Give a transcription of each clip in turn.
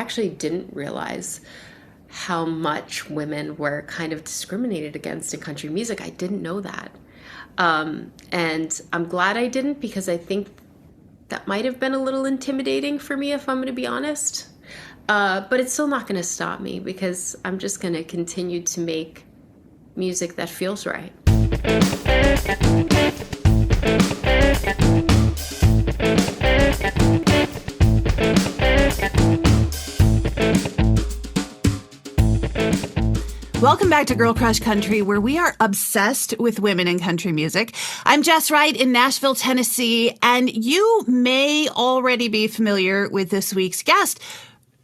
actually didn't realize how much women were kind of discriminated against in country music. I didn't know that. And I'm glad I didn't, because I think that might have been a little intimidating for me, if I'm going to be honest. But it's still not going to stop me, because I'm just going to continue to make music that feels right. Welcome back to Girl Crush Country, where we are obsessed with women in country music. I'm Jess Wright in Nashville, Tennessee, and you may already be familiar with this week's guest,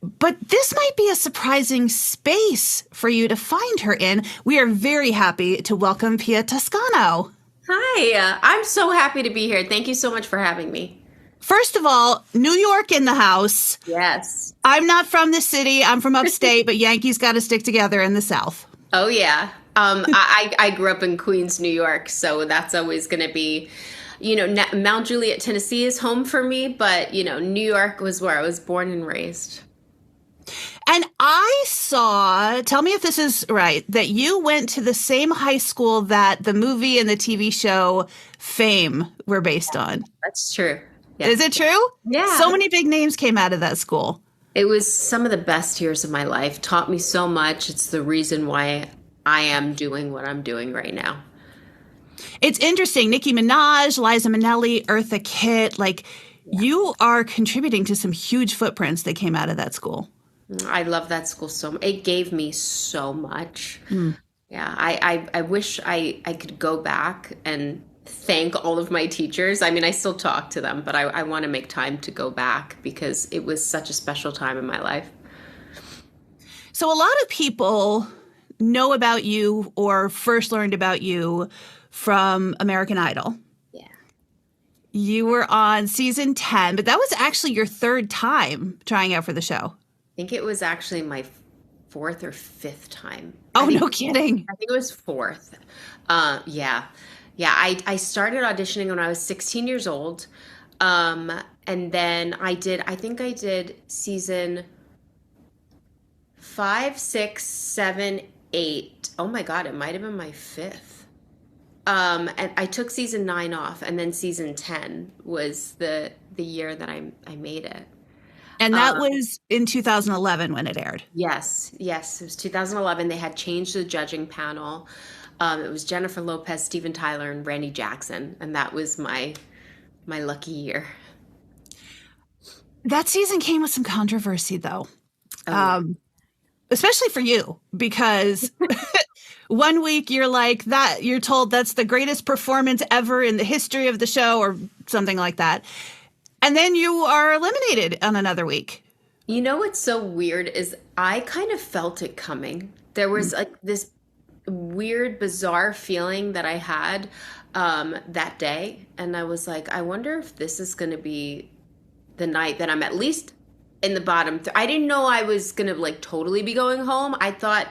but this might be a surprising space for you to find her in. We are very happy to welcome Pia Toscano. Hi, I'm so happy to be here. Thank you so much for having me. First of all, New York in the house. Yes. I'm not from the city. I'm from upstate, but Yankees got to stick together in the South. Oh, yeah. I grew up in Queens, New York, so that's always going to be, Mount Juliet, Tennessee is home for me, but, New York was where I was born and raised. And I saw, tell me if this is right, that you went to the same high school that the movie and the TV show Fame were based on. That's true. Yeah. Is it true? Yeah. So many big names came out of that school. It was some of the best years of my life. Taught me so much. It's the reason why I am doing what I'm doing right now. It's interesting. Nicki Minaj, Liza Minnelli, Eartha Kitt, you are contributing to some huge footprints that came out of that school. I love that school so much. It gave me so much. Yeah, I wish I could go back and thank all of my teachers. I mean, I still talk to them, but I want to make time to go back because it was such a special time in my life. So a lot of people know about you or first learned about you from American Idol. Yeah. You were on season 10, but that was actually your third time trying out for the show. I think it was actually my fourth or fifth time. Oh, no kidding. I think it was fourth. Yeah. Yeah, I started auditioning when I was 16 years old. And then I think I did season 5, 6, 7, 8. Oh my God, it might have been my fifth. And I took season 9 off, and then season 10 was the year that I made it. And that was in 2011 when it aired. Yes. It was 2011. They had changed the judging panel. It was Jennifer Lopez, Steven Tyler, and Randy Jackson, and that was my lucky year. That season came with some controversy, though, especially for you, because one week you're told that's the greatest performance ever in the history of the show, or something like that, and then you are eliminated on another week. You know what's so weird is I kind of felt it coming. There was this weird, bizarre feeling that I had that day. And I was like, I wonder if this is going to be the night that I'm at least in the bottom. I didn't know I was going to totally be going home. I thought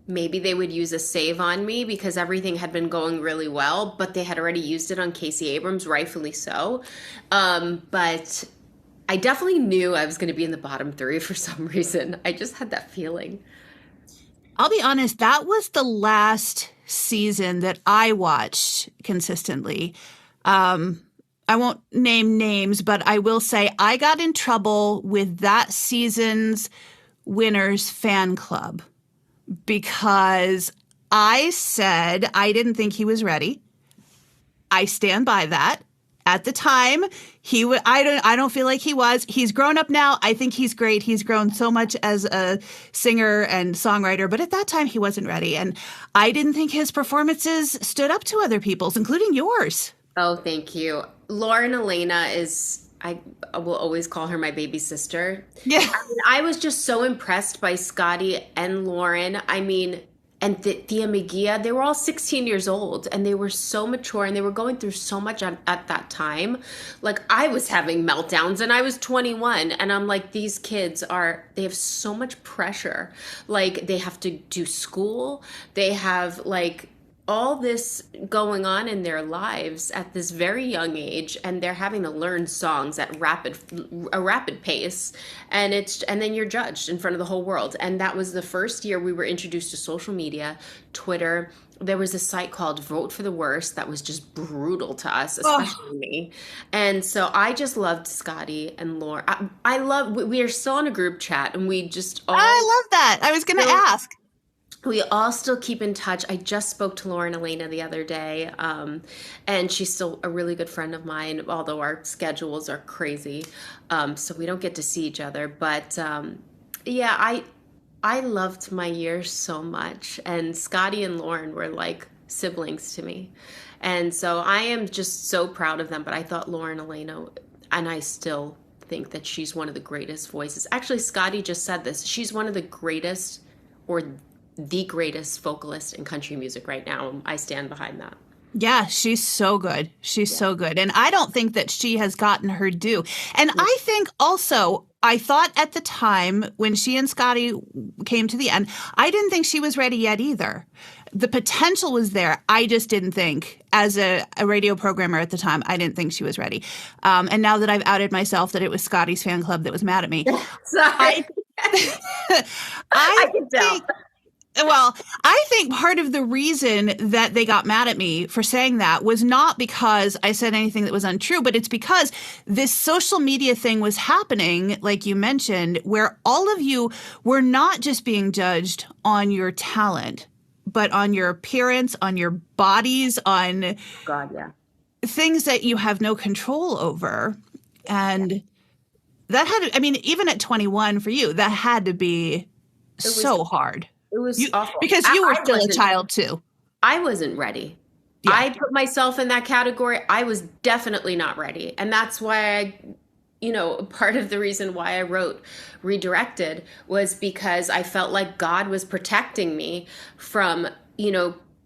maybe they would use a save on me because everything had been going really well, but they had already used it on Casey Abrams, rightfully so. But I definitely knew I was going to be in the bottom 3 for some reason. I just had that feeling. I'll be honest, that was the last season that I watched consistently. I won't name names, but I will say I got in trouble with that season's winners fan club because I said I didn't think he was ready. I stand by that. At the time, I don't feel like he was. He's grown up now. I think he's great. He's grown so much as a singer and songwriter, but at that time he wasn't ready. And I didn't think his performances stood up to other people's, including yours. Oh, thank you. Lauren Elena I will always call her my baby sister. Yeah. I was just so impressed by Scotty and Lauren. And Thea McGee, they were all 16 years old, and they were so mature, and they were going through so much at that time. I was having meltdowns, and I was 21, and I'm like, these kids they have so much pressure. They have to do school. They have, all this going on in their lives at this very young age, and they're having to learn songs at a rapid pace, and then you're judged in front of the whole world. And that was the first year we were introduced to social media, Twitter. There was a site called Vote for the Worst that was just brutal to us, Oh, especially me. And so I just loved Scotty and Lauren. I love, we are still in a group chat, and we just I all love that. I was going to still ask. we all still keep in touch. I just spoke to Lauren Elena the other day, and she's still a really good friend of mine, although our schedules are crazy, so we don't get to see each other. But yeah, I loved my years so much, and Scotty and Lauren were like siblings to me, and so I am just so proud of them. But I thought Lauren Elena, and I still think that she's one of the greatest voices. Actually, Scotty just said this. She's one of the greatest, or the greatest vocalist in country music right now. I stand behind that. Yeah, she's so good. She's Yeah. so good. And I don't think that she has gotten her due. And Yeah. I think also, I thought at the time when she and Scotty came to the end, I didn't think she was ready yet either. The potential was there. I just didn't think, as a radio programmer at the time, I didn't think she was ready. And now that I've outed myself that it was Scotty's fan club that was mad at me, I, Sorry. I I can tell. think well, I think part of the reason that they got mad at me for saying that was not because I said anything that was untrue, but it's because this social media thing was happening, like you mentioned, where all of you were not just being judged on your talent, but on your appearance, on your bodies, on God, yeah. things that you have no control over. And that had, I mean, even at 21 for you, that had to be It was so hard. it was You awful. because you were still a child too. I wasn't ready. Yeah. I put myself in that category. I was definitely not ready. And that's why part of the reason why I wrote Redirected was because I felt like God was protecting me from,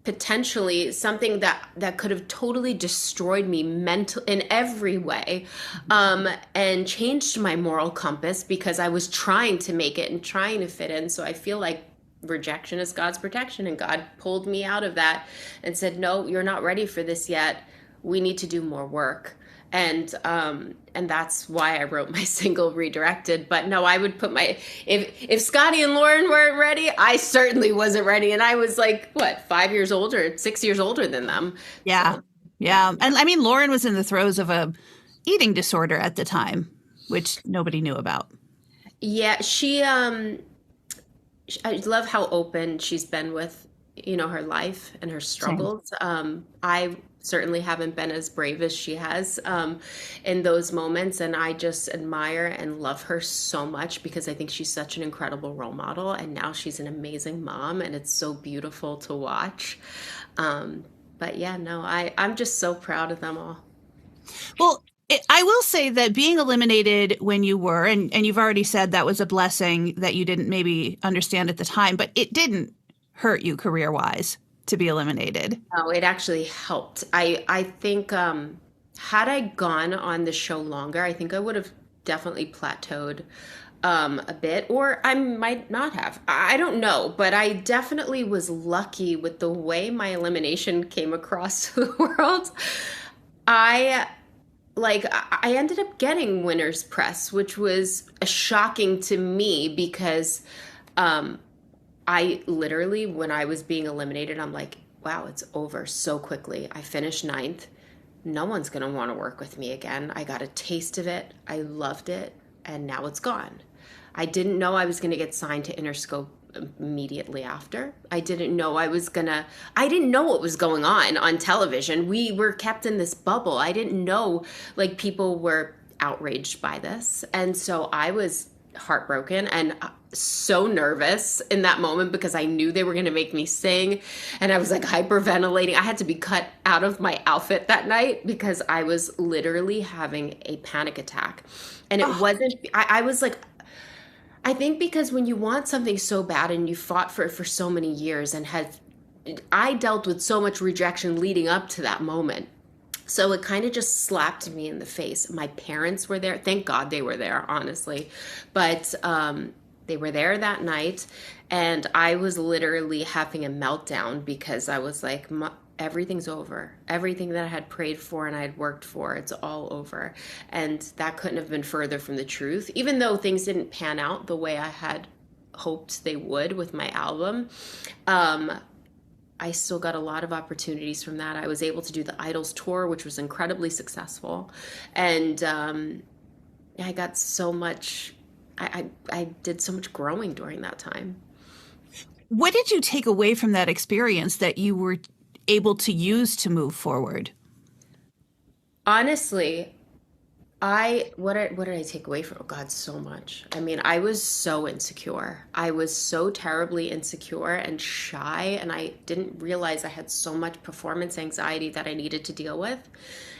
potentially something that could have totally destroyed me mental in every way, and changed my moral compass because I was trying to make it and trying to fit in. So I feel like rejection is God's protection, and God pulled me out of that and said, no, you're not ready for this yet. We need to do more work. And that's why I wrote my single Redirected. But no, I would put if Scotty and Lauren weren't ready, I certainly wasn't ready. And I was like, what, 5 years older, 6 years older than them. Yeah. So, Yeah. And I mean, Lauren was in the throes of a eating disorder at the time, which nobody knew about. yeah, I love how open she's been with, her life and her Same. struggles. I certainly haven't been as brave as she has, in those moments. And I just admire and love her so much because I think she's such an incredible role model. And now she's an amazing mom, and it's so beautiful to watch. But yeah, no, I'm just so proud of them all. Well, I will say that being eliminated when you were, and you've already said that was a blessing that you didn't maybe understand at the time, but it didn't hurt you career wise to be eliminated. No, it actually helped. I think, had I gone on the show longer, I think I would have definitely plateaued, a bit, or I might not have. I don't know, but I definitely was lucky with the way my elimination came across to the world. I I ended up getting winner's press, which was shocking to me because, um, I literally, when I was being eliminated, I'm like, wow, it's over so quickly. I finished ninth. No one's going to want to work with me again. I got a taste of it. I loved it. And now it's gone. I didn't know I was going to get signed to Interscope immediately after. I didn't know what was going on television. We were kept in this bubble. I didn't know, like, people were outraged by this. And so I was heartbroken and so nervous in that moment because I knew they were going to make me sing, and I was like hyperventilating. I had to be cut out of my outfit that night because I was literally having a panic attack. And it Oh, wasn't, I was like, I think because when you want something so bad and you fought for it for so many years and I dealt with so much rejection leading up to that moment. So it kind of just slapped me in the face. My parents were there. Thank God they were there, honestly. But They were there that night, and I was literally having a meltdown because I was like, everything's over. Everything that I had prayed for and I had worked for, it's all over. And that couldn't have been further from the truth. Even though things didn't pan out the way I had hoped they would with my album, I still got a lot of opportunities from that. I was able to do the Idols tour, which was incredibly successful. And I got so much, I did so much growing during that time. What did you take away from that experience that you were able to use to move forward? Honestly, what did I take away from? Oh God, so much. I mean, I was so insecure. I was so terribly insecure and shy, and I didn't realize I had so much performance anxiety that I needed to deal with.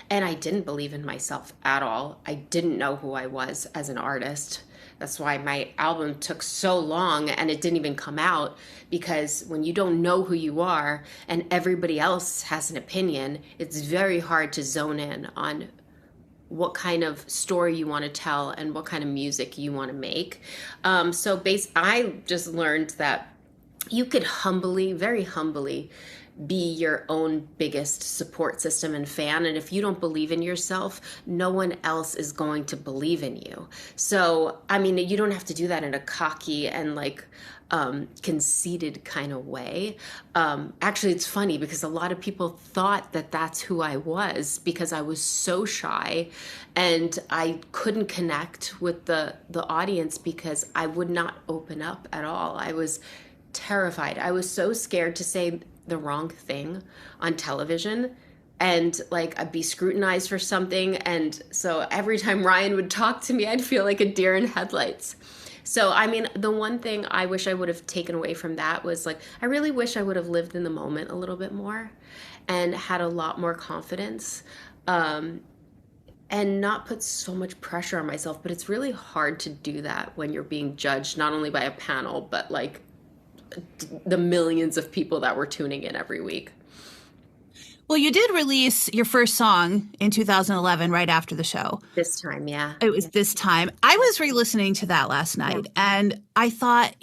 And I didn't believe in myself at all. I didn't know who I was as an artist. That's why my album took so long and it didn't even come out, because when you don't know who you are and everybody else has an opinion, it's very hard to zone in on what kind of story you want to tell and what kind of music you want to make. I just learned that you could humbly, very humbly, be your own biggest support system and fan. And if you don't believe in yourself, no one else is going to believe in you. So, I mean, you don't have to do that in a cocky and like conceited kind of way. Actually, it's funny because a lot of people thought that that's who I was, because I was so shy and I couldn't connect with the audience because I would not open up at all. I was terrified. I was so scared to say the wrong thing on television and like I'd be scrutinized for something. And so every time Ryan would talk to me, I'd feel like a deer in headlights. So, I mean, the one thing I wish I would have taken away from that was like, I really wish I would have lived in the moment a little bit more and had a lot more confidence, and not put so much pressure on myself. But it's really hard to do that when you're being judged, not only by a panel, but like the millions of people that were tuning in every week. Well, you did release your first song in 2011, right after the show. This time, yeah. It was This Time. I was re-listening to that last night, and I thought,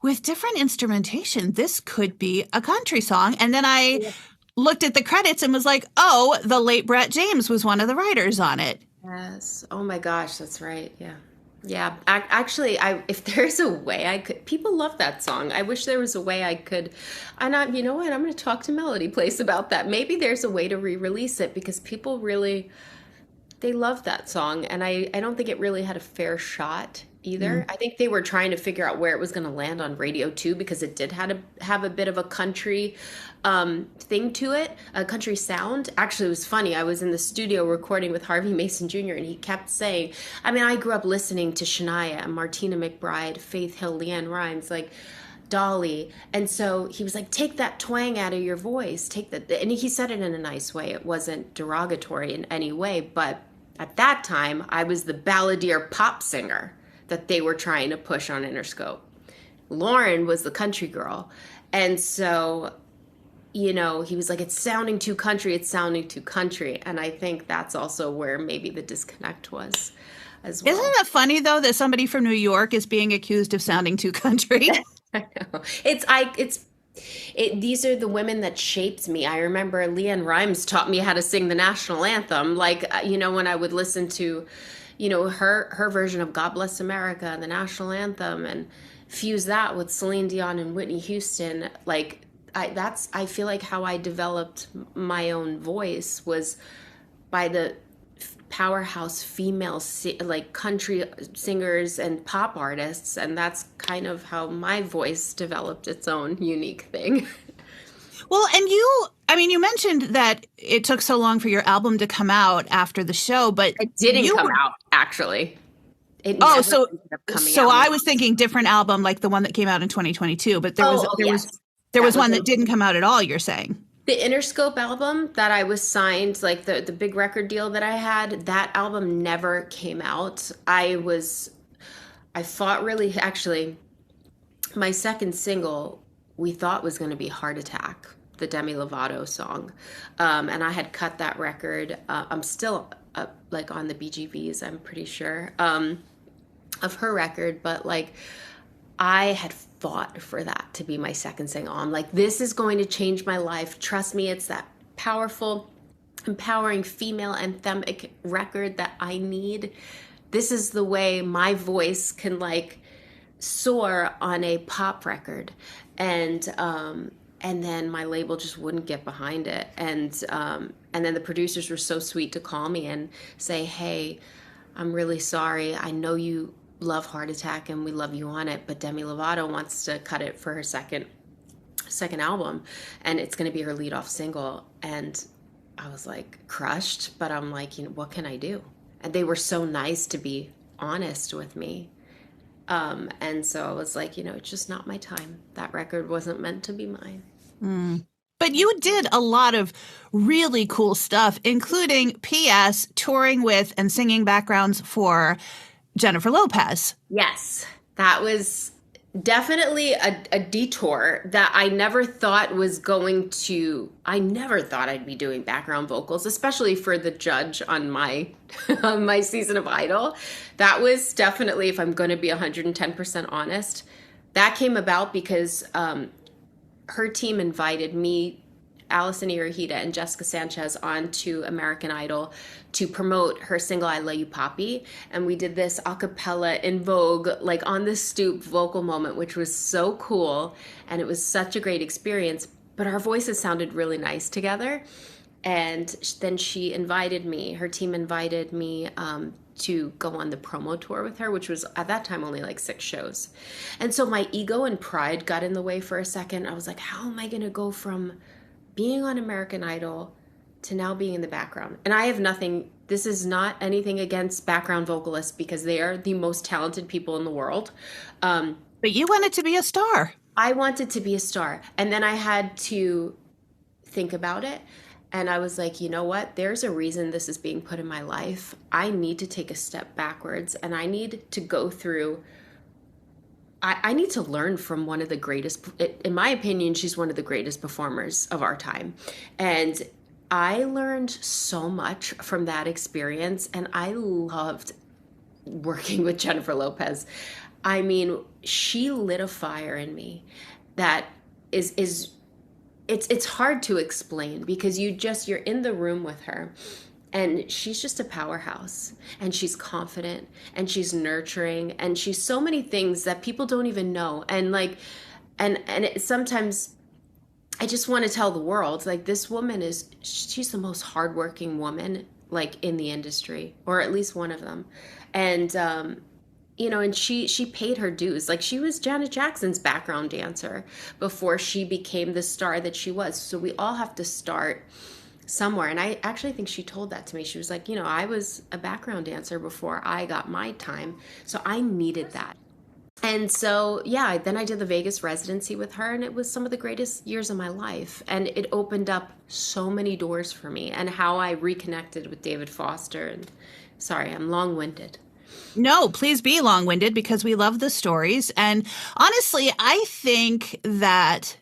with different instrumentation, this could be a country song. And then I looked at the credits and was like, oh, the late Brett James was one of the writers on it. Yes. Oh my gosh, that's right. Yeah. Yeah, actually, if there's a way I could, people love that song. I wish there was a way I could, you know what, I'm going to talk to Melody Place about that. Maybe there's a way to re-release it because people really, they love that song. And I don't think it really had a fair shot either. I think they were trying to figure out where it was going to land on radio too, because it did have a bit of a country thing to it, a country sound. Actually, it was funny. I was in the studio recording with Harvey Mason Jr. and he kept saying, I mean, I grew up listening to Shania, Martina McBride, Faith Hill, LeAnn Rimes, like Dolly. And so he was like, take that twang out of your voice, take that. And he said it in a nice way. It wasn't derogatory in any way. But at that time, I was the balladeer pop singer that they were trying to push on Interscope. Lauren was the country girl. And so, he was like, it's sounding too country, it's sounding too country. And I think that's also where maybe the disconnect was as well. Isn't it funny, though, that somebody from New York is being accused of sounding too country? I know. These are the women that shaped me. I remember LeAnn Rimes taught me how to sing the national anthem. Like, when I would listen to her version of God Bless America, the national anthem, and fuse that with Celine Dion and Whitney Houston. Like, I feel like how I developed my own voice was by the powerhouse female like country singers and pop artists, and that's kind of how my voice developed its own unique thing. Well, and you mentioned that it took so long for your album to come out after the show, but it didn't come out, actually. So I was thinking different album, like the one that came out in 2022, but there was one that didn't come out at all, you're saying. The Interscope album that I was signed, like the big record deal that I had, that album never came out. I fought really, actually, my second single we thought was going to be Heart Attack, the Demi Lovato song. And I had cut that record. I'm still like on the BGVs, I'm pretty sure. of her record, but like I had fought for that to be my second single. I'm like, this is going to change my life. Trust me, it's that powerful, empowering female anthemic record that I need. This is the way my voice can like soar on a pop record. And then my label just wouldn't get behind it. And then the producers were so sweet to call me and say, hey, I'm really sorry. I know you love Heart Attack and we love you on it, but Demi Lovato wants to cut it for her second album, and it's going to be her lead off single. And I was like crushed, but I'm like, what can I do? And they were so nice to be honest with me. And so I was like, it's just not my time. That record wasn't meant to be mine. But you did a lot of really cool stuff, including P.S. touring with and singing backgrounds for Jennifer Lopez. Yes, that was definitely a detour that I never thought I never thought I'd be doing background vocals, especially for the judge on my on my season of Idol. That was definitely, if I'm going to be 110% honest, that came about because her team invited me, Allison Irahita, and Jessica Sanchez onto American Idol to promote her single I Love You Poppy. And we did this a cappella in Vogue, like on the stoop vocal moment, which was so cool. And it was such a great experience. But our voices sounded really nice together. And then her team invited me to go on the promo tour with her, which was at that time only like 6 shows. And so my ego and pride got in the way for a second. I was like, how am I going to go from being on American Idol to now being in the background? And I have nothing, this is not anything against background vocalists because they are the most talented people in the world. But you wanted to be a star. I wanted to be a star. And then I had to think about it. And I was like, you know what? There's a reason this is being put in my life. I need to take a step backwards, and I need to go through, I need to learn from one of the greatest, in my opinion, she's one of the greatest performers of our time. And I learned so much from that experience, and I loved working with Jennifer Lopez. I mean, she lit a fire in me that is it's hard to explain because you're in the room with her and she's just a powerhouse, and she's confident, and she's nurturing, and she's so many things that people don't even know. And like, sometimes I just want to tell the world, like, this woman she's the most hardworking woman like in the industry, or at least one of them. And and she paid her dues. Like, she was Janet Jackson's background dancer before she became the star that she was. So we all have to start somewhere. And I actually think she told that to me. She was like, I was a background dancer before I got my time. So I needed that. And so, yeah, then I did the Vegas residency with her, and it was some of the greatest years of my life. And it opened up so many doors for me, and how I reconnected with David Foster. And sorry, I'm long-winded. No, please be long-winded because we love the stories. And honestly, I think that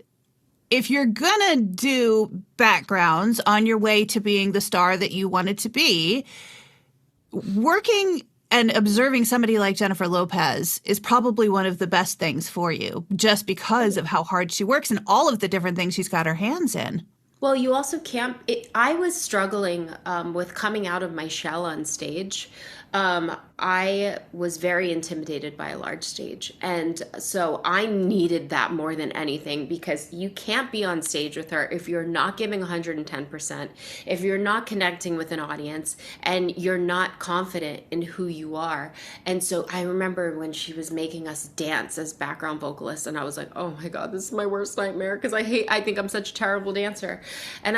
if you're going to do backgrounds on your way to being the star that you wanted to be, working and observing somebody like Jennifer Lopez is probably one of the best things for you, just because of how hard she works and all of the different things she's got her hands in. Well, you also can't. I was struggling with coming out of my shell on stage. I was very intimidated by a large stage. And so I needed that more than anything, because you can't be on stage with her if you're not giving 110%, if you're not connecting with an audience, and you're not confident in who you are. And so I remember when she was making us dance as background vocalists, and I was like, oh my God, this is my worst nightmare, because I think I'm such a terrible dancer. And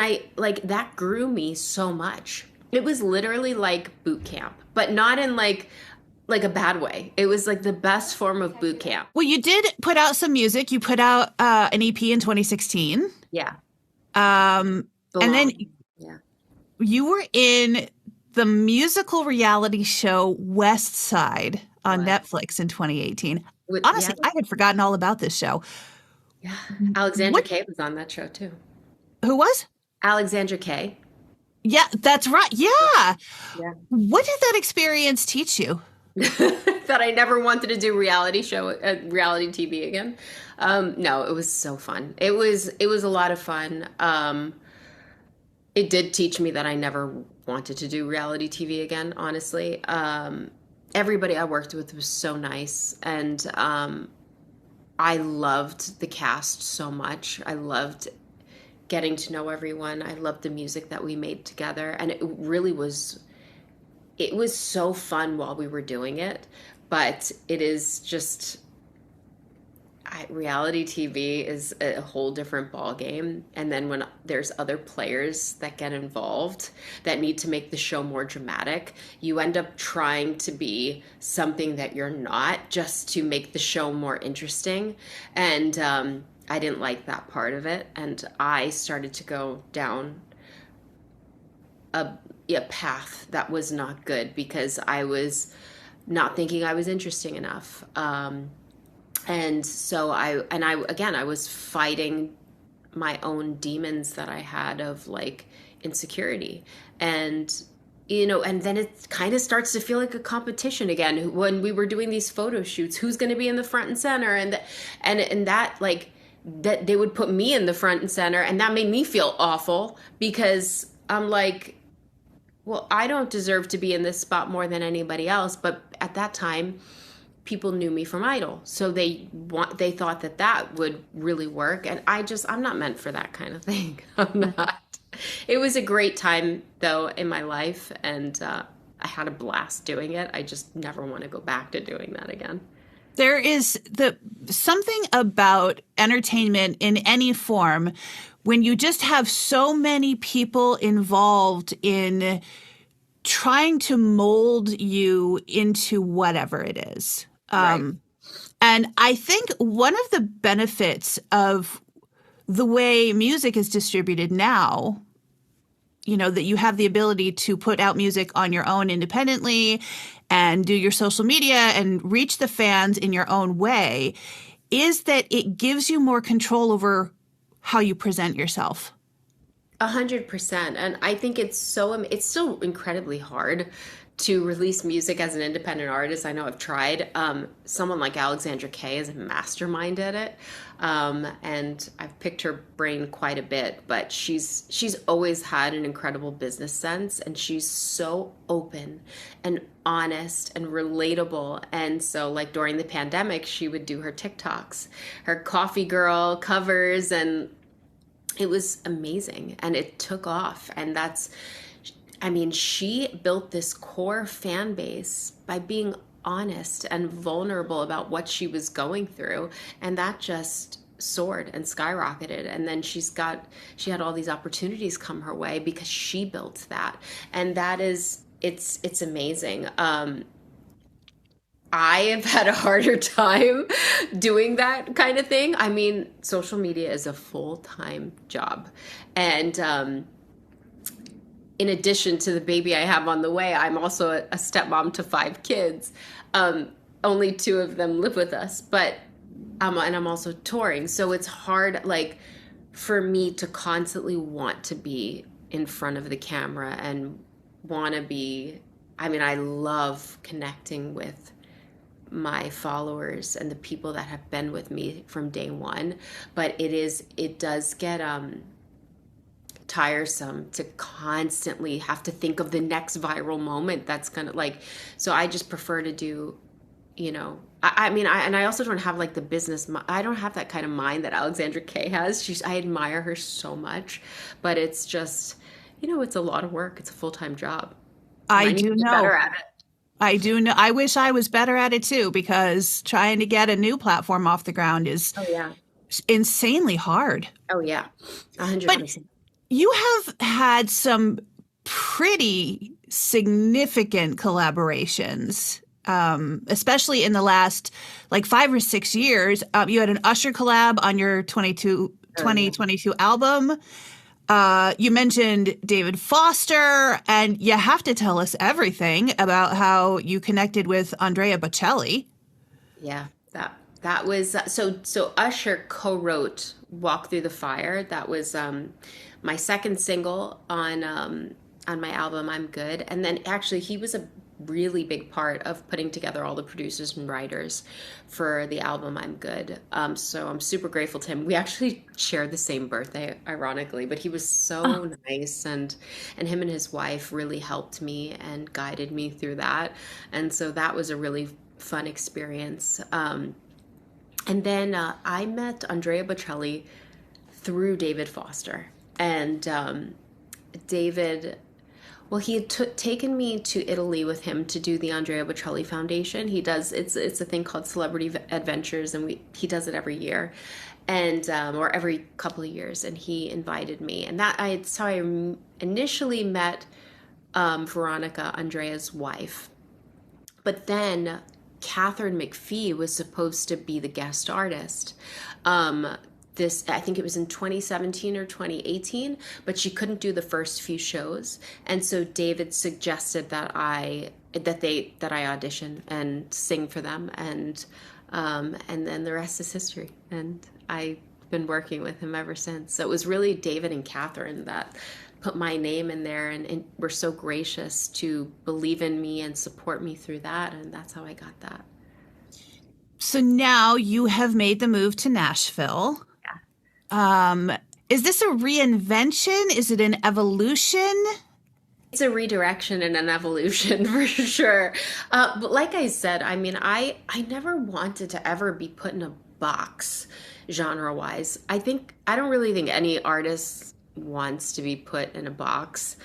that grew me so much. It was literally like boot camp, but not in like a bad way. It was like the best form of boot camp. Well, you did put out some music. You put out an EP in 2016. Yeah. And then you were in the musical reality show Westside on Netflix in 2018. Honestly, I had forgotten all about this show. Yeah. Alexandra Kay was on that show too. Who was? Alexandra Kay. Yeah, that's right. Yeah. Yeah. What did that experience teach you? that I never wanted to do reality TV again. No, it was so fun. It was a lot of fun. It did teach me that I never wanted to do reality TV again, honestly. Everybody I worked with was so nice, and I loved the cast so much. I loved getting to know everyone. I loved the music that we made together, and it was so fun while we were doing it, but it is just reality TV is a whole different ball game. And then when there's other players that get involved that need to make the show more dramatic, you end up trying to be something that you're not just to make the show more interesting. And I didn't like that part of it. And I started to go down a path that was not good because I was not thinking I was interesting enough. And so I was fighting my own demons that I had of like insecurity. And, and then it kind of starts to feel like a competition again. When we were doing these photo shoots, who's going to be in the front and center? And that like, that they would put me in the front and center. And that made me feel awful because I'm like, well, I don't deserve to be in this spot more than anybody else. But at that time, people knew me from Idol. So they thought that would really work. And I'm not meant for that kind of thing. I'm not. It was a great time though in my life. And I had a blast doing it. I just never want to go back to doing that again. There is something about entertainment in any form when you just have so many people involved in trying to mold you into whatever it is. Right. And I think one of the benefits of the way music is distributed now, that you have the ability to put out music on your own independently and do your social media and reach the fans in your own way, is that it gives you more control over how you present yourself. 100%. And I think it's still incredibly hard to release music as an independent artist. I know I've tried. Someone like Alexandra Kay is a mastermind at it. And I've picked her brain quite a bit, but she's always had an incredible business sense, and she's so open and honest and relatable. And so like during the pandemic, she would do her TikToks, her coffee girl covers, and it was amazing, and it took off. And she built this core fan base by being honest and vulnerable about what she was going through, and that just soared and skyrocketed. And then she had all these opportunities come her way because she built that. And it's amazing. I have had a harder time doing that kind of thing. I mean, social media is a full-time job. And in addition to the baby I have on the way, I'm also a stepmom to 5 kids. Only 2 of them live with us, and I'm also touring. So it's hard, like, for me to constantly want to be in front of the camera and want to be, I love connecting with my followers and the people that have been with me from day one, but it does get tiresome to constantly have to think of the next viral moment that's gonna, like, so I just prefer to do, I also don't have like the business, I don't have that kind of mind that Alexandra Kay has. I admire her so much, but it's just, it's a lot of work. It's a full-time job. I do know. Better at it. I do know. I wish I was better at it too, because trying to get a new platform off the ground is insanely hard. Oh yeah, 100%. But you have had some pretty significant collaborations, especially in the last like 5 or 6 years. You had an Usher collab on your 2022 album. You mentioned David Foster, and you have to tell us everything about how you connected with Andrea Boccelli. Yeah, that was so Usher co-wrote "Walk Through the Fire." That was my second single on my album "I'm Good," and then actually he was a really big part of putting together all the producers and writers for the album I'm Good. So I'm super grateful to him. We actually shared the same birthday, ironically, but he was Oh, so nice, and him and his wife really helped me and guided me through that. And so that was a really fun experience. And then I met Andrea Boccelli through David Foster. And David, well, he had taken me to Italy with him to do the Andrea Bocelli Foundation. He does it's a thing called Celebrity Adventures, and he does it every year, and or every couple of years. And he invited me, and that's how I initially met Veronica, Andrea's wife. But then Catherine McPhee was supposed to be the guest artist. This, I think it was in 2017 or 2018, but she couldn't do the first few shows, and so David suggested that I audition and sing for them, and then the rest is history. And I've been working with him ever since. So it was really David and Catherine that put my name in there, and were so gracious to believe in me and support me through that, and that's how I got that. so now you have made the move to Nashville. Yeah. Is this a reinvention? Is it an evolution? It's a redirection and an evolution for sure. But like I said, I mean, I never wanted to ever be put in a box genre wise. I don't really think any artist wants to be put in a box,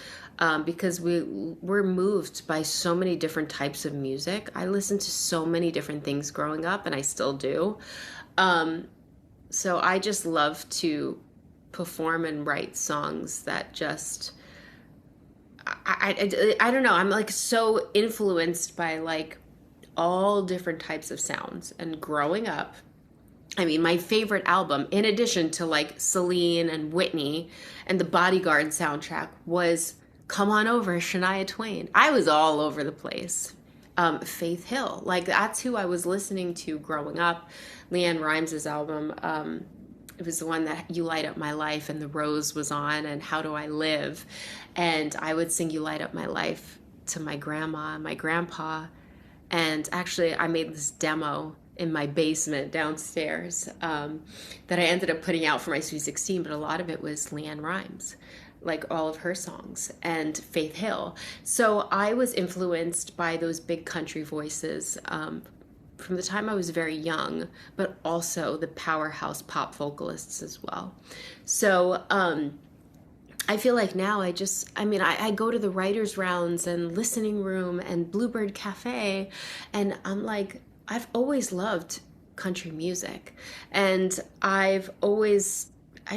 because we're moved by so many different types of music. I listened to so many different things growing up, and I still do. So I just love to perform and write songs that just I don't know. I'm like so influenced by like all different types of sounds. And growing up, I mean, my favorite album, in addition to like Celine and Whitney and the Bodyguard soundtrack, was Come On Over, Shania Twain. I was all over the place. Faith Hill, like that's who I was listening to growing up. Leanne Rimes' album, it was the one that You Light Up My Life, and The Rose was on, and How Do I Live, and I would sing You Light Up My Life to my grandma and my grandpa. And actually I made this demo in my basement downstairs, that I ended up putting out for my Sweet 16, but a lot of it was Leanne Rimes, like all of her songs, and Faith Hill. So I was influenced by those big country voices, from the time I was very young, but also the powerhouse pop vocalists as well. So I feel like now I go to the writers' rounds and listening room and Bluebird Cafe, and I'm like, I've always loved country music, and I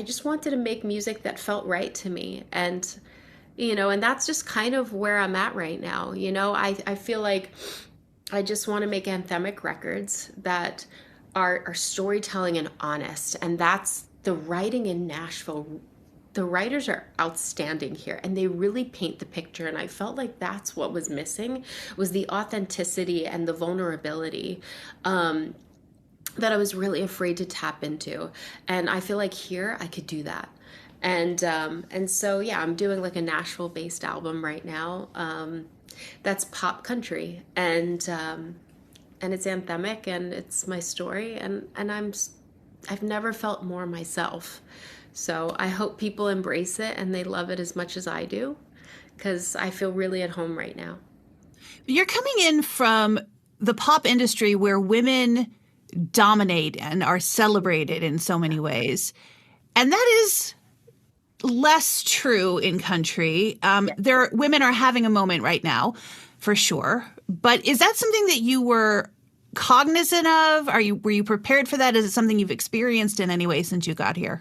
just wanted to make music that felt right to me. And, and that's just kind of where I'm at right now. I feel like I just want to make anthemic records that are storytelling and honest. And that's the writing in Nashville. The writers are outstanding here, and they really paint the picture. And I felt like that's what was missing, was the authenticity and the vulnerability, that I was really afraid to tap into. And I feel like here I could do that. And so, yeah, I'm doing like a Nashville-based album right now. That's pop country, and it's anthemic, and it's my story, and I've never felt more myself. So I hope people embrace it and they love it as much as I do, because I feel really at home right now. You're coming in from the pop industry where women dominate and are celebrated in so many ways. And that is less true in country. Women are having a moment right now, for sure. But is that something that you were cognizant of? Were you prepared for that? Is it something you've experienced in any way since you got here?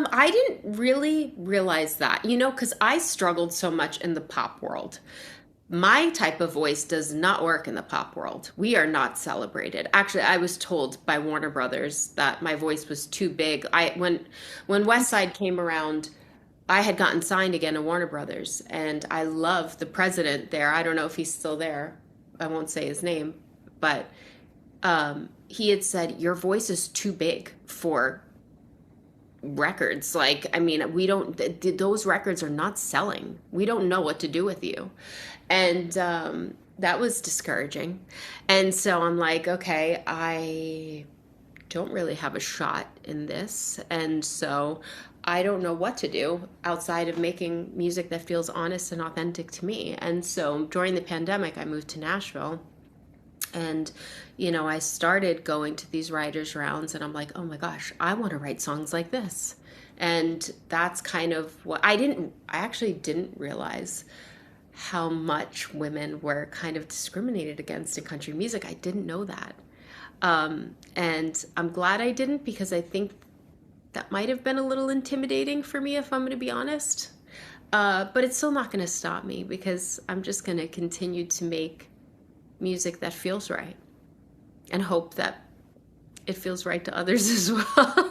I didn't really realize that, because I struggled so much in the pop world. My type of voice does not work in the pop world. We are not celebrated. Actually, I was told by Warner Brothers that my voice was too big. When Westside came around, I had gotten signed again to Warner Brothers, and I love the president there. I don't know if he's still there. I won't say his name, but he had said, your voice is too big for records. Like, I mean, those records are not selling. We don't know what to do with you. And that was discouraging. And so I'm like, okay, I don't really have a shot in this. And so I don't know what to do outside of making music that feels honest and authentic to me. And so during the pandemic, I moved to Nashville. And, I started going to these writers' rounds, and I'm like, oh my gosh, I want to write songs like this. And that's kind of what I actually didn't realize how much women were kind of discriminated against in country music. I didn't know that. And I'm glad I didn't, because I think that might have been a little intimidating for me, if I'm going to be honest. But it's still not going to stop me, because I'm just going to continue to make music that feels right and hope that it feels right to others as well.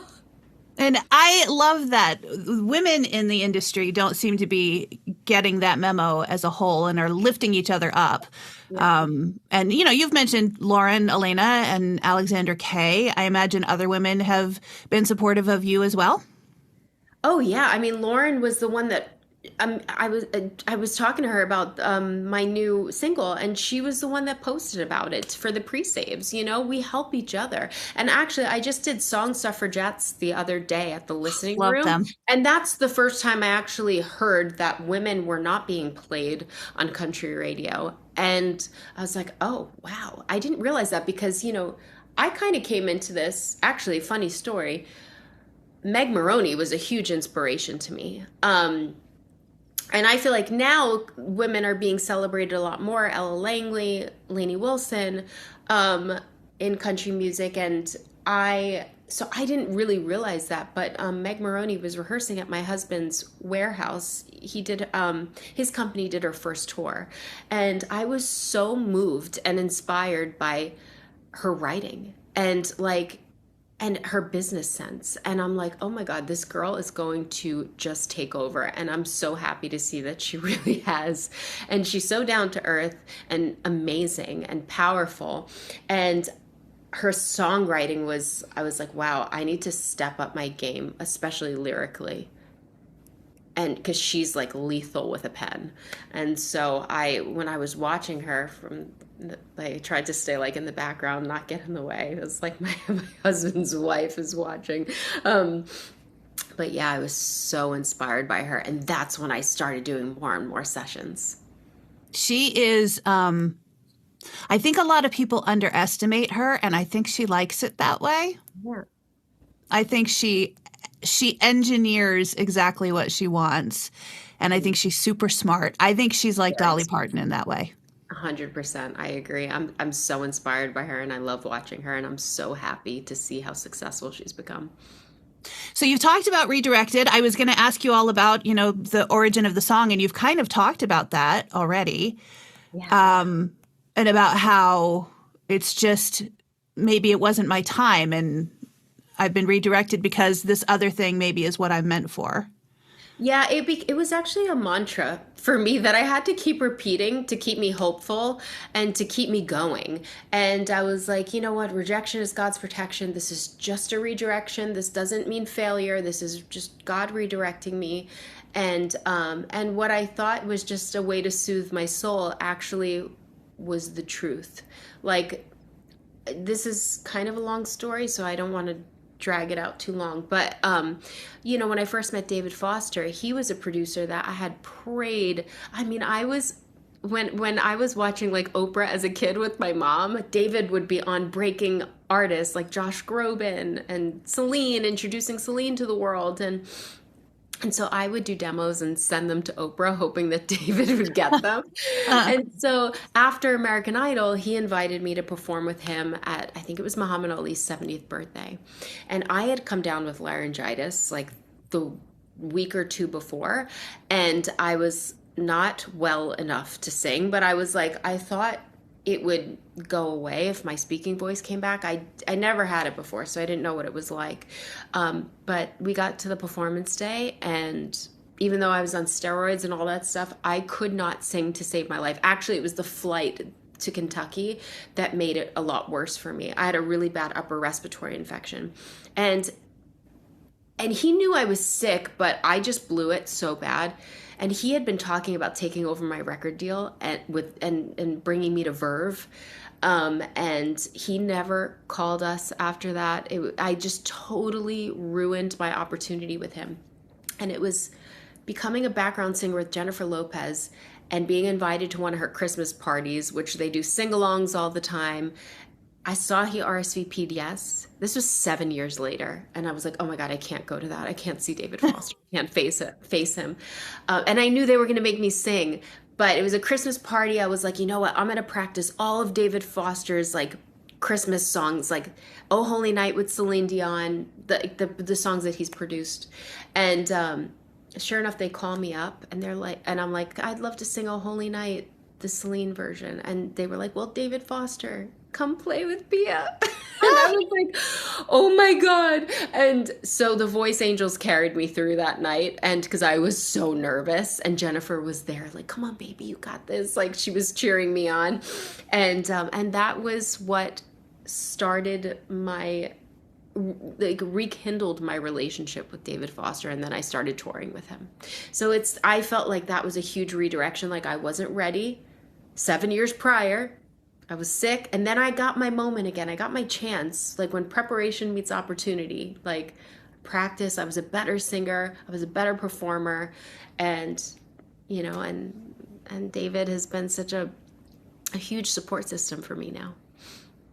And I love that women in the industry don't seem to be getting that memo as a whole and are lifting each other up. Yeah. And, you've mentioned Lauren, Elena, and Alexander Kay. I imagine other women have been supportive of you as well. Oh yeah, I mean Lauren was the one that I was talking to her about my new single, and she was the one that posted about it for the pre-saves. We help each other. And actually, I just did Song Suffragettes the other day at the listening Love room, them. and that's the first time I actually heard that women were not being played on country radio. And I was like, oh wow, I didn't realize that, because I kind of came into this, actually, funny story. Meg Moroney was a huge inspiration to me. And I feel like now women are being celebrated a lot more. Ella Langley, Lainey Wilson, in country music. And so I didn't really realize that, but Meg Moroney was rehearsing at my husband's warehouse. He did, his company did her first tour. And I was so moved and inspired by her writing and her business sense. And I'm like, oh my God, this girl is going to just take over. And I'm so happy to see that she really has. And she's so down to earth and amazing and powerful. And her songwriting I was like, wow, I need to step up my game, especially lyrically. And because she's like lethal with a pen. And so when I was watching her I tried to stay like in the background, not get in the way. It was like my husband's wife is watching. But yeah, I was so inspired by her. And that's when I started doing more and more sessions. She is, I think a lot of people underestimate her, and I think she likes it that way. Yeah. I think she engineers exactly what she wants, and I think she's super smart. I think she's like Dolly Parton in that way. 100%. I agree. I'm so inspired by her, and I love watching her, and I'm so happy to see how successful she's become. So you've talked about Redirected. I was going to ask you all about, the origin of the song, and you've kind of talked about that already. Yeah. And about how it's just maybe it wasn't my time, and I've been redirected because this other thing maybe is what I'm meant for. Yeah, it was actually a mantra for me that I had to keep repeating to keep me hopeful and to keep me going. And I was like, you know what? Rejection is God's protection. This is just a redirection. This doesn't mean failure. This is just God redirecting me. And what I thought was just a way to soothe my soul actually was the truth. Like, this is kind of a long story, so I don't want to drag it out too long. But, when I first met David Foster, he was a producer that I had prayed. I mean, when I was watching like Oprah as a kid with my mom, David would be on breaking artists like Josh Groban and Celine, introducing Celine to the world. And so I would do demos and send them to Oprah, hoping that David would get them. And so after American Idol, he invited me to perform with him at, I think it was Muhammad Ali's 70th birthday. And I had come down with laryngitis like the week or two before, and I was not well enough to sing, but I was like, I thought it would go away if my speaking voice came back. I never had it before, so I didn't know what it was like. But we got to the performance day, and even though I was on steroids and all that stuff, I could not sing to save my life. Actually, it was the flight to Kentucky that made it a lot worse for me. I had a really bad upper respiratory infection. And he knew I was sick, but I just blew it so bad. and he had been talking about taking over my record deal and bringing me to Verve. And he never called us after that. I just totally ruined my opportunity with him. And it was becoming a background singer with Jennifer Lopez and being invited to one of her Christmas parties, which they do sing-alongs all the time. I saw he RSVP'd yes. This was 7 years later. And I was like, oh my God, I can't go to that. I can't see David Foster. I can't face him. And I knew they were going to make me sing. But it was a Christmas party. I was like, you know what? I'm going to practice all of David Foster's like Christmas songs, like "Oh Holy Night" with Celine Dion, the songs that he's produced. And sure enough, they call me up and they're like, and I'm like, I'd love to sing "Oh Holy Night," the Celine version. And they were like, well, David Foster, come play with Pia. And I was like, oh my God. And so the voice angels carried me through that night. And because I was so nervous, and Jennifer was there, like, come on, baby, you got this. Like, she was cheering me on. And that was what started rekindled my relationship with David Foster. And then I started touring with him. So I felt like that was a huge redirection. Like, I wasn't ready 7 years prior. I was sick, and then I got my moment again. I got my chance. Like, when preparation meets opportunity, like practice, I was a better singer, I was a better performer, and and David has been such a huge support system for me now.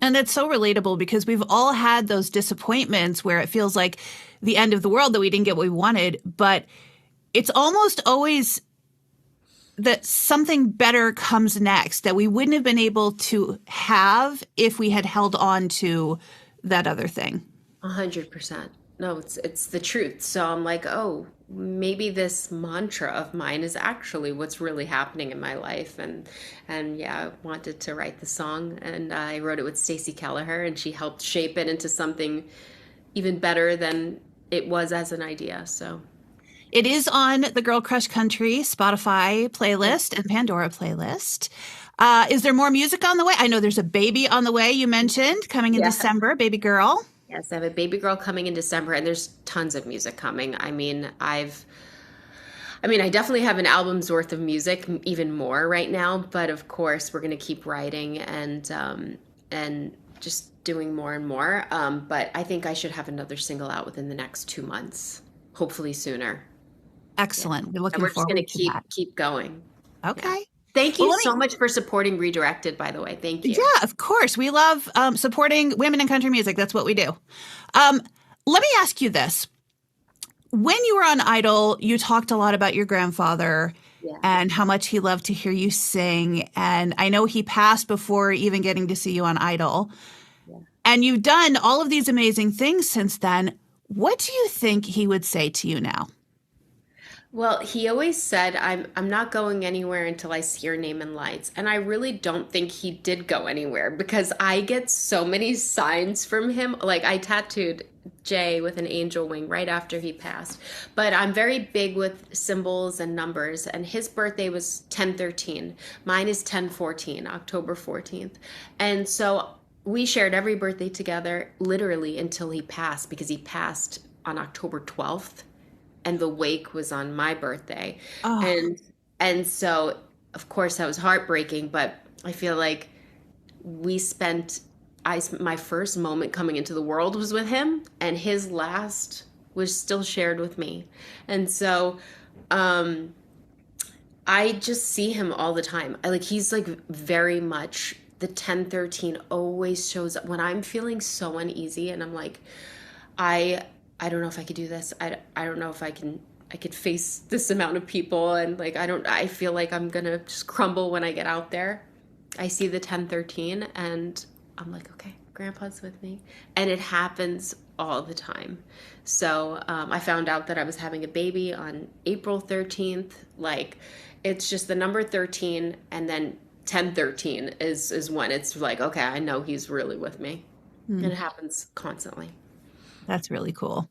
And it's so relatable because we've all had those disappointments where it feels like the end of the world, that we didn't get what we wanted, but it's almost always that something better comes next that we wouldn't have been able to have if we had held on to that other thing. 100%. No, it's the truth. So I'm like, oh, maybe this mantra of mine is actually what's really happening in my life. And yeah, I wanted to write the song, and I wrote it with Stacey Kelleher, and she helped shape it into something even better than it was as an idea. So it is on the Girl Crush Country Spotify playlist and Pandora playlist. Is there more music on the way? I know there's a baby on the way, you mentioned, coming in December, baby girl. Yes, I have a baby girl coming in December, and there's tons of music coming. I definitely have an album's worth of music, even more right now, but of course we're going to keep writing and just doing more and more. But I think I should have another single out within the next 2 months, hopefully sooner. Excellent. Yeah. We're looking forward to that. We're just going to keep going. Okay. Yeah. Thank you so much for supporting Redirected, by the way. Thank you. Yeah, of course. We love supporting women in country music. That's what we do. Let me ask you this. When you were on Idol, you talked a lot about your grandfather and how much he loved to hear you sing. And I know he passed before even getting to see you on Idol. Yeah. And you've done all of these amazing things since then. What do you think he would say to you now? Well, he always said, I'm not going anywhere until I see your name in lights. And I really don't think he did go anywhere, because I get so many signs from him. Like, I tattooed Jay with an angel wing right after he passed. But I'm very big with symbols and numbers. And his birthday was 10/13. Mine is 10/14, October 14th. And so we shared every birthday together, literally until he passed, because he passed on October 12th. And the wake was on my birthday. Oh. And so, of course, that was heartbreaking, but I feel like my first moment coming into the world was with him, and his last was still shared with me. And so I just see him all the time. He's like very much the 10/13 always shows up when I'm feeling so uneasy, and I'm like, I don't know if I could do this. I don't know if I could face this amount of people. And I feel like I'm going to just crumble when I get out there. I see the 10/13 and I'm like, okay, Grandpa's with me. And it happens all the time. So I found out that I was having a baby on April 13th. Like, it's just the number 13, and then 10/13 is when it's like, okay, I know he's really with me. And it happens constantly. That's really cool.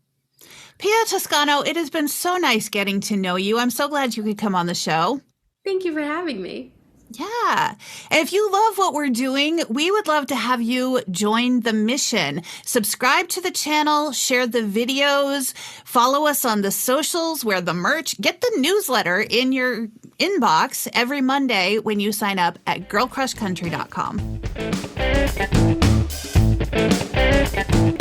Pia Toscano, it has been so nice getting to know you. I'm so glad you could come on the show. Thank you for having me. Yeah. And if you love what we're doing, we would love to have you join the mission. Subscribe to the channel, share the videos, follow us on the socials, wear the merch, get the newsletter in your inbox every Monday when you sign up at girlcrushcountry.com.